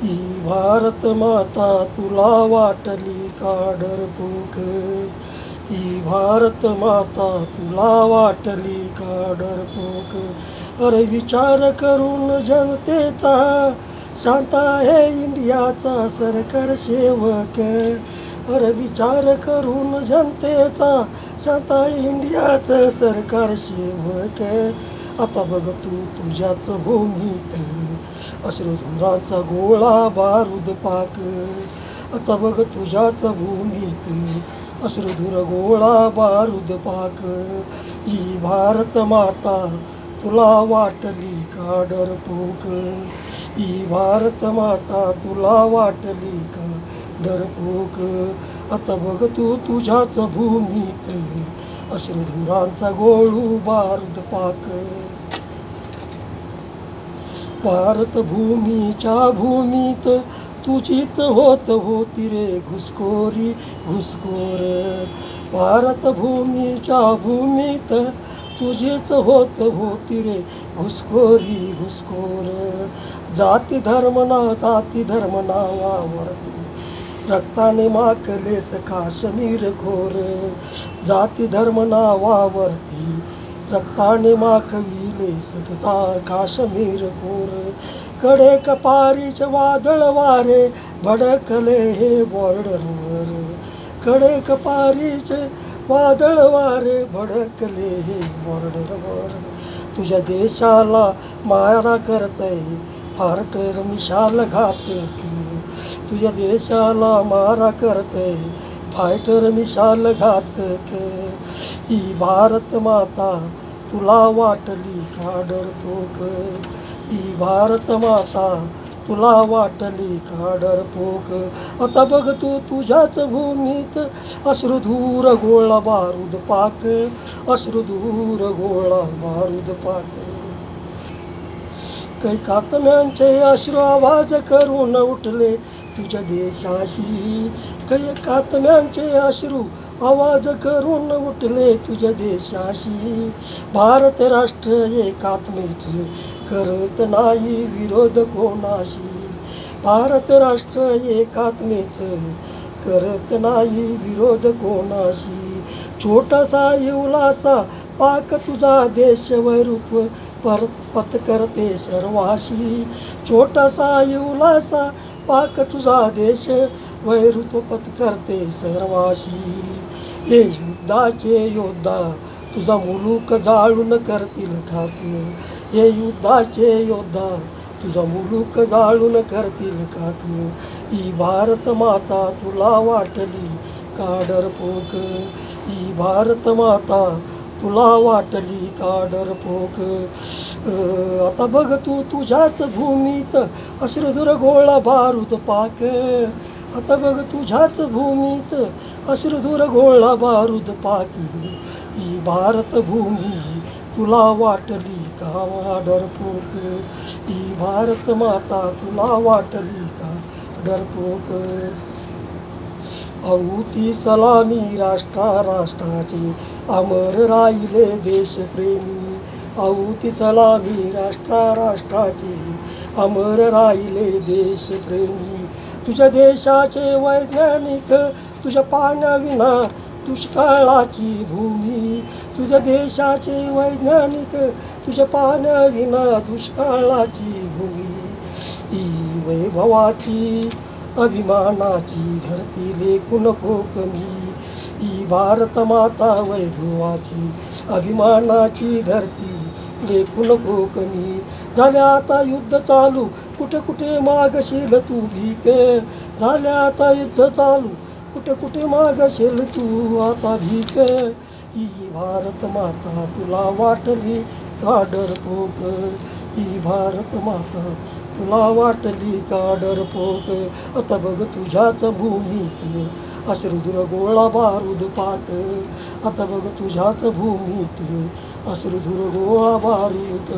ही भारत माता तुला वाटली का डरपोक. ही भारत माता तुला वाटली का डरपोक. अरे विचार करून जनतेचा शांत आहे इंडियाचा सरकार सेवक. अरे विचार करून जनतेचा शांत आहे इंडियाचं सरकार सेवक. आता बघ तू तुझ्याच भूमीत अश्रुधुरांचा गोळा बारूद पाक. आता बघ तुझ्याच भूमीत अश्रुधुर गोळा बारूद पाक. ही भारत माता तुला वाटली का डरपोक. ही भारत माता तुला वाटली का डरपोक. आता बघ तू तुझ्याच भूमीत अश्रुधुरांचा गोळू बारूद पाक. भारत भूमीच्या भूमीत तुझीच होती रे घुसखोरी घुसखोर. भारत भूमीच्या भूमीत तुझीच होती रे घुसखोरी घुसखोर. जाती धर्म नावावरती रक्ताने माखलेस काश्मीर खोर. जाती धर्म नावावरती रक्ताने माखविलेस काश्मीर खोर. कडे कपारीचे वादळ वारे भडकले हे बॉर्डरवर. कडे कपारीचे वादळ वारे भडकले हे बॉर्डरवर. तुझ्या देशाला मारा करतय फारटर मिशाल घातक. तुझ्या देशाला मारा करतय फायटर मिशाल घातक. ही भारत माता तुला वाटली का डरपोक. ही भारत माता तुला वाटली का डरपोक. आता बघ तू तुझ्याच भूमीत अश्रुधूर गोळा बारूद पाक. अश्रुधूर गोळा बारूद पाक. काही कातम्यांचे अश्रू आवाज करून उठले तुझ्या देशाशी. काही कातम्यांचे अश्रू आवाज करून उठले तुझ्या देशाशी. भारत राष्ट्र एकात्मेचे करत नाही विरोध कोणाशी. भारत राष्ट्र एकात्मेचं करत नाही विरोध कोणाशी. छोटासा येवलासा पाक तुझा देश वैरूप पत्करते सर्वाशी. छोटासा येवलासा पाक तुझा देश वैरूप पत्करते सर्वाशी. हे युद्धाचे योद्धा तुझा मुलूक जाळून करतील खाक. हे युद्धाचे योद्धा तुझा मुलूक जाळून करतील खाक. ही भारत माता तुला वाटली का डरपोक. ही भारत माता तुला वाटली का डरपोक. आता बघ तू तुझ्याच भूमीत अश्रुधुर गोळा बारूद पाक. आता बघ तुझ्याच भूमीत अश्रुधुर गोळा बारूद पाक. ही भारत भूमी तुला वाटली का डरपोक. ही भारत माता तुला वाटली का डरपोक. आहुती सलामी राष्ट्राची अमर राहिले देशप्रेमी. आहुती सलामी राष्ट्राची अमर राहिले देशप्रेमी. तुझ्या देशाचे वैज्ञानिक तुझ्या पाण्याविना दुष्काळाची भूमी. तुझ्या देशाचे वैज्ञानिक तुझ्या पाण्याविना दुष्काळाची भूमी. ही वैभवाची अभिमानाची धरती लेखू नको कमी. ही भारत माता वैभवाची अभिमानाची धरती लेखू नको कमी. झाल्या आता युद्ध चालू कुठे कुठे मागशील तू भीक. झाल्या आता युद्ध चालू कुठे कुठे मागशील तू आता भीक. ही भारत माता तुला वाटली का डरपोक. ही भारत माता तुला वाटली का डरपोक. आता बघ तुझ्याच भूमीत अश्रुधुर गोळा बारूद पाक. आता बघ तुझ्याच भूमीत अश्रुधुर गोळा बारूद